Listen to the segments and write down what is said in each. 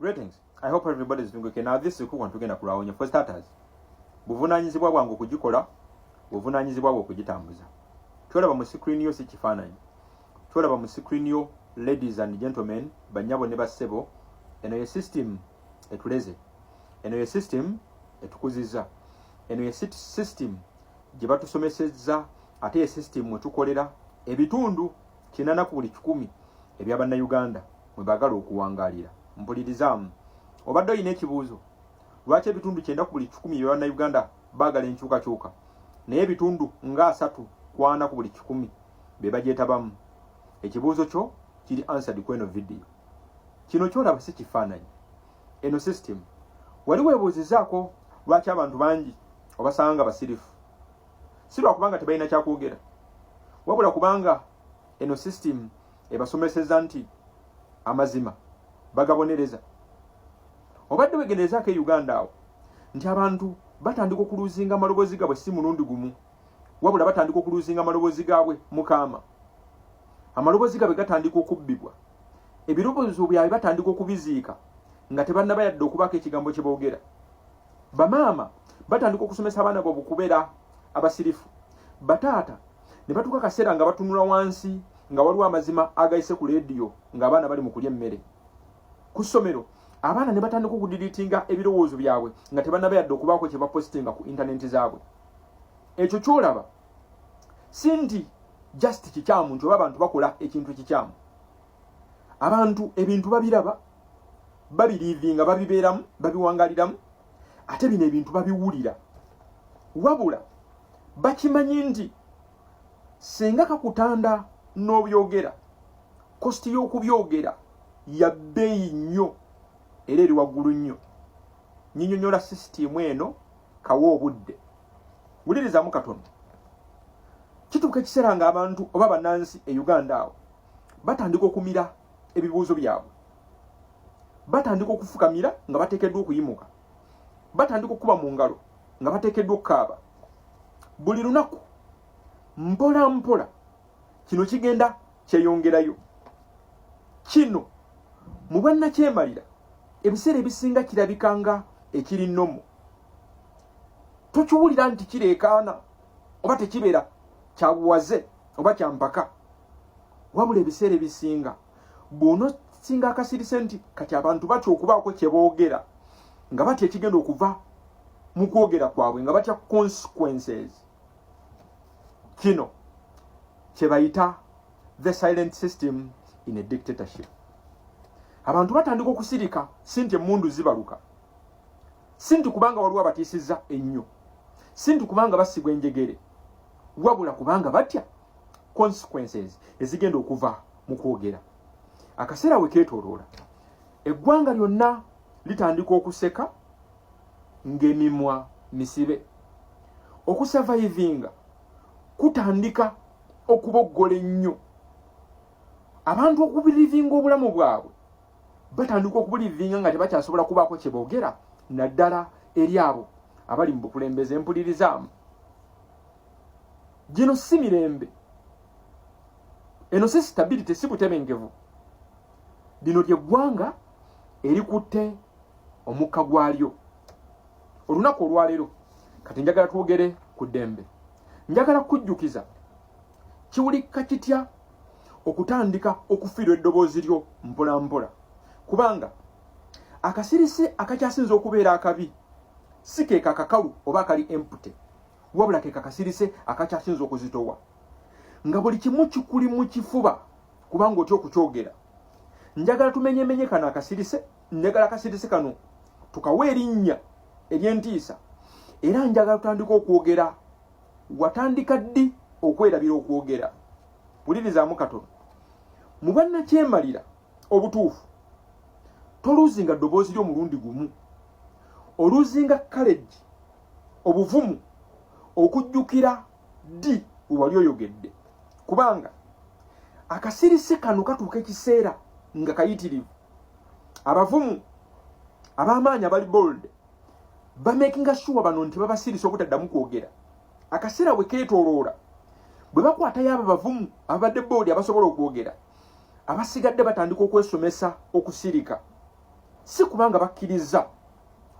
Greetings. I hope everybody is doing okay. Now this is Kuku tugenda kulawonye. For starters, buvunanyizibwa bwangu okugikola, buvunanyizibwa bwo okugitambuza. Twolaba mu screen yo si kifaananyi. Twolaba mu screen yo, ladies and gentlemen, banyabo ne bassebo, eno ye system etuleze. Eno ye system etukuziza. Eno ye system gye batusomesezza, ate ye system etukolera ebitundu 80 ebya bannayuganda mwe bagala okuwangaalira. Mpulirizamu obadde oyina ekibuuzo lwaki ebitundu 90 ebya bannayuganda baagala enkyukakyuka naye ebitundu nga 3 kwana ku buli 10 be bagyetabamu? Ekibuuzo kyo kiri answered ku eno video. Kino kyolaba si kifaananyi. Eno system wali weebuuzizaako lwaki abantu bangi obasanga basirifu? Si lwakubanga tebalina kyakwogera, wabula kubanga eno system ebasomeseza nti amazima bagabonereza. Obadde wegenderezaako e Uganda awo nti abantu batandika okuluzinga amaloboozi gaabwe si mulundi gumu, wabula batandika okuluzinga amaloboozi gaabwe mukaama. Amaloboozi gaabwe gatandika okubbibwa, ebirowoozo byabwe batandika okubiziika nga tebannaba yadde okubaako ekigambo kye boogera. Bamaama batandika okusomesa abaana baabwe okubeera abasirifu. Bataata ne batuuka akaseera nga batunula wansi nga waliwo amazima agayise ku leediyo ng'abaana bali mu kulya emmere. Ku ssomero abaana ne batandika okudiriitinga ebirowoozo byabwe nga tebannaba yadde okubaako kye bapositinga ku intaneti zaabwe. Ekyo kyolaba si nti just kikyamu nti oba abantu bakola ekintu kikyamu. Abantu ebintu babiraba, babiriivinga, babibeeramu, babiwangaaliramu, ate bino ebintu babiwulira. Wabula bakimanyi nti senga kakutanda n'obyogera, kosti y'okubyogera ya bbeeyi nnyo era eri waggulu nnyo. Nyinyonnyola sisitimu eno kawa obudde. Wulirizamu katono. Kituuka ekiseera nga abantu oba bannansi e Uganda awo batandika okumira ebibuuzo byabwe, batandika okufukamira nga bateekeddwa okuyimuka, batandika okuba mu ngalo nga bateekeddwa okukaaba. Buli lunaku mpola mpola kino kigenda kyeyongerayo. Kino mu bwannakyemalira ebiseera ebisinga kirabikanga ekiri nnomo. Tokiwulira nti kireekaana oba tekibeera kyabuwaze oba kyampaka, wabula ebiseera ebisinga bw'onosinga akasirise nti kati abantu batya okubaako kye boogera nga batya ekigenda okuva mu kwogera kwabwe, nga batya consequences. Kino kye bayita the silent system in a dictatorship. Abantu batandika okusirika si nti emmundu zibaluka, si nti kubanga waliwo abatiisizza ennyo, si nti kubanga basibwa enjegere, wabula kubanga batya consequences ezigenda okuva mu kwogera. Akaseera we keetooloola, eggwanga lyonna litandika okuseka ng'emimwa misibe. Okusavaivinga kutandika okuboggola ennyo. Abantu okubirivinga obulamu bwabwe batandika okubirivinga nga tebakyasobola kubaako kye boogera, naddala eri abo abali mu bukulembeze. Empulirizaamu, gino si mirembe, eno si stability, si butebenkevu. Lino ly'eggwanga erikutte omukka gwalyo. Olunaku olwaleero kati njagala twogere ku ddembe. Njagala kujjukiza kiwulika kitya okutandika okufiirwa eddoboozi lyo mpola mpola, kubanga akasirise akakyasinza okubeera akabi si ke kakakalu oba akali empute, wabula ke kakasirise akakyasinza okuzitowa nga buli kimu kikuli mu kifuba kubanga otya okukyogera. Njagala tumenyemenye kano akasirise, njagala akasirise kano tukawa erinnya ery'entiisa, era njagala tutandika okwogera. Watandika ddi okwerabira okwogera? Wulirizaamu katono. Mu bwannakyemalira obutuufu toluuzinga ddoboozi ly'omulundi gumu, oluuzinga courage, obuvumu okujjukira ddi wali oyogedde, kubanga akasirise kano katuuka ekiseera nga kayitirivu. Abavumu ab'amaanyi abali bold bamakinga sure bano nti babasirisa obutaddamu kwogera. Akaseera bwe keetooloola, bwe bakwata y'abo bavumu abadde boodi abasobola okwogera, abasigadde batandika okwesomesa okusirika. si kubanga bakkiriza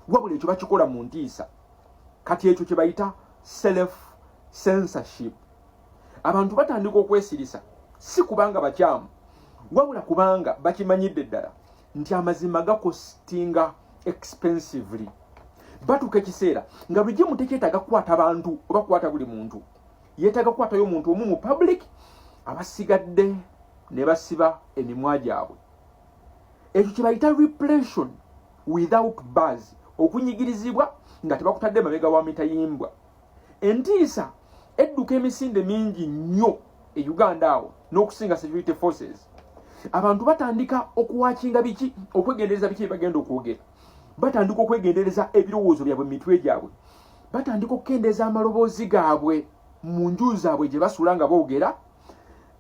wabula ekyo bakikola mu ntiisa. Kati ekyo kye bayita self censorship. Abantu batandika okwesirisa si kubanga bakyamu wabula kubanga bakimanyidde ddala nti amazima gakostinga expensively. Batuuka ekiseera nga buli gimu tekyetaaga kukwata bantu oba kukwata buli muntu, yeetaaga kukwatayo omuntu omu mu public abasigadde ne basiba emimwa gyabwe. Ekyo kye bayita repression without buzz, okunyigirizibwa nga tebakutadde mabega wa mitayimbwa. Entiisa edduka emisinde mingi nnyo e Uganda awo n'okusinga security forces. Abantu batandika okuwakinga biki, okwegendereza biki bagenda okwogera. Batandika okwegendereza ebirowoozo byabwe mu mitwe gyabwe. Batandika okukendeeza amaloboozi gaabwe mu nju zaabwe gye basula nga boogera,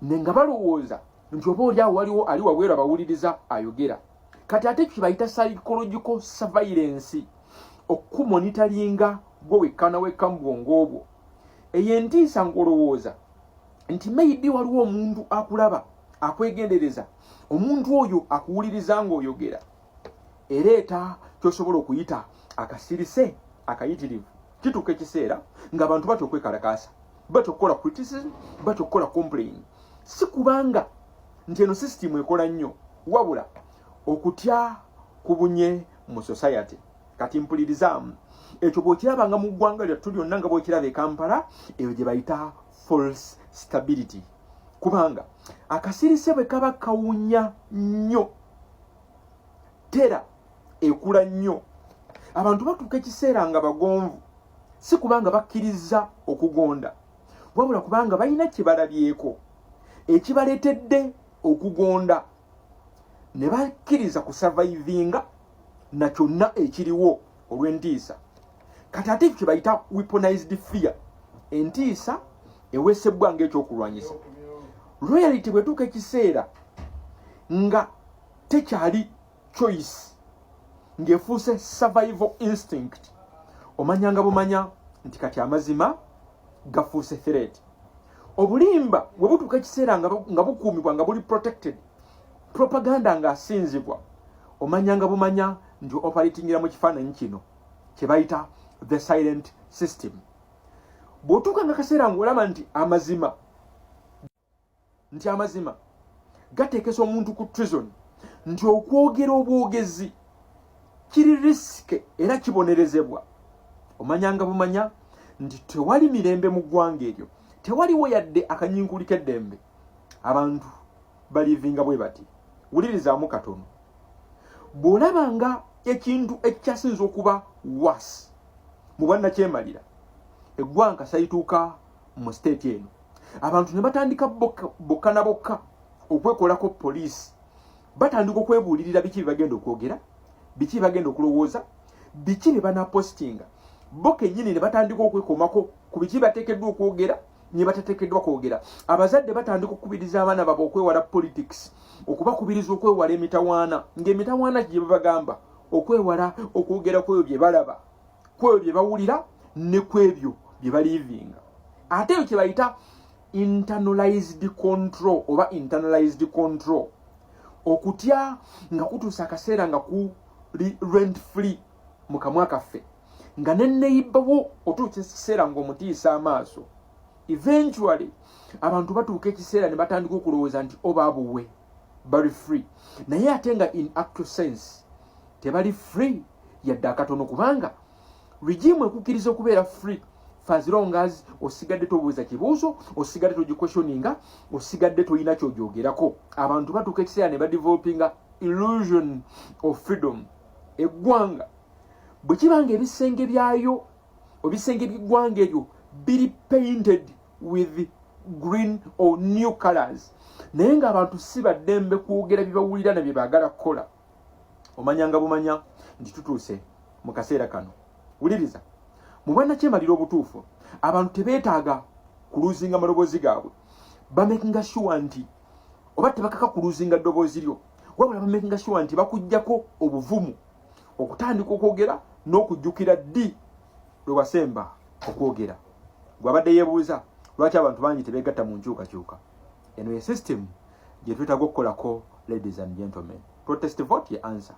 ne nga balowooza nti oba oli awo waliwo ali wabweru abawuliriza ayogera. Kati ate ekyo kibayita psychological surveillance, okumonitalinga gwe wekka na wekka mu bwongo obwo. Eyo entiisa ng'olowooza nti maybe waliwo omuntu akulaba akwegendereza, omuntu oyo akuwuliriza ng'oyogera, ereeta kyosobola okuyita akasirise akayitirivu. Kituuka ekiseera ng'abantu batya okwekalakaasa, batya okukola criticism, batya okukola complain. Si kubanga nti eno system ekola nnyo, wabula okutya kubunye mu society. Kati mpulirizamu ekyo bw'okirabanga mu ggwanga lyattu lyonna nga bw'okiraba e Kampala, eyo gye bayita false stability. Kubanga akasirise bwe kaba kawunya nnyo, tera ekula nnyo. Abantu batuuka ekiseera nga bagonvu, si kubanga bakkiriza okugonda, wabula kubanga balina kye balabyeko ekibaleetedde okugonda, ne bakkiriza kusurvivinga na kyonna ekiriwo olw'entiisa. Kati ate kye bayita weaponized fear, entiisa eweesebbwa ng'ekyokulwanyisa. Loyalty bwetuuka ekiseera nga tekyali choice, ng'efuuse survival instinct, omanyanga bumanya nti kati amazima gafuuse threat. Obulimba bwe butuuka ekiseera nga bukuumibwa nga buli protected, propaganda ng'asinzibwa, omanyanga bumanya nti operatingira mu kifaananyi kino kye bayita the silent system. Bw'otuuka nga kaseera ng'olaba nti amazima gateekesa omuntu ku treason, nti okwogera obwogezi kiri risike era kibonerezebwa, omanyanga bumanya nti tewali mirembe mu ggwanga eryo, tewaliwo yadde akanyinkulika eddembe. Abantu balivinga bwe bati. Wulirizaamu katono. Bw'olabanga ekintu ekyasinza okuba wasi mu bwannakyemalira, eggwanga sayituuka mu state eno, abantu ne batandika bokka na bokka okwekolako poliisi, batandika okwebuulirira biki bagenda okwogera, biki bagenda okulowooza, biki bye banapostinga. Bo kennyini ne batandika okwekomako ku biki bateekeddwa okwogera ne batateekeddwa kwogera. Abazadde batandika okukubiriza abaana baabwe okwewala politics, okubakubiriza okwewala emitawaana, ng'emitawaana gye babagamba okwewala okwogera kwebyo bye balaba, kwebyo bye bawulira ne kwebyo bye baliivinga. Ate ekyo kye bayita internalized control oba internalized control, okutya nga kutuusa akaseera nga kuli rent free mu kamwa kaffe, nga nenneyibawo otuuka ekiseera ng'omutiisa amaaso. Eventually abantu batuuka ekiseera ne batandika okulowooza nti oba buwe bali free, naye ate nga in actual sense tebali free yadde akatono, kubanga regime ekukkiriza okubeera free for as long as osigadde tobuuza kibuuzo, osigadde togiquestioninga, osigadde toyina kyogyogerako. Abantu batuuka ekiseera ne badevelopinga illusion of freedom. Eggwanga bwe kibanga ebisenge byayo, ebisenge by'eggwanga eryo biri painted with green or new colors, naye ng'abantu si baddembe kwogera bye bawulira ne bye baagala kukola, omanyanga bumanya nti tutuuse mu kaseera kano. Wuliriza, mu bwannakyemalira obutuufu, abantu tebeetaaga kuluuzinga maloboozi gaabwe, bamakinga sure nti oba tebakaka kuluuzinga ddoboozi lyo, wabula bamakinga sure nti bakuggyako obuvumu okutandika okwogera n'okujjukira ddi lwe wasemba okwogera. Gwabadde yeebuuza lwaki abantu bangi tebeegatta mu nkyukakyuka. Eno ye system gye twetaaga okukolako, ladies and gentlemen. Protest vote ye answer.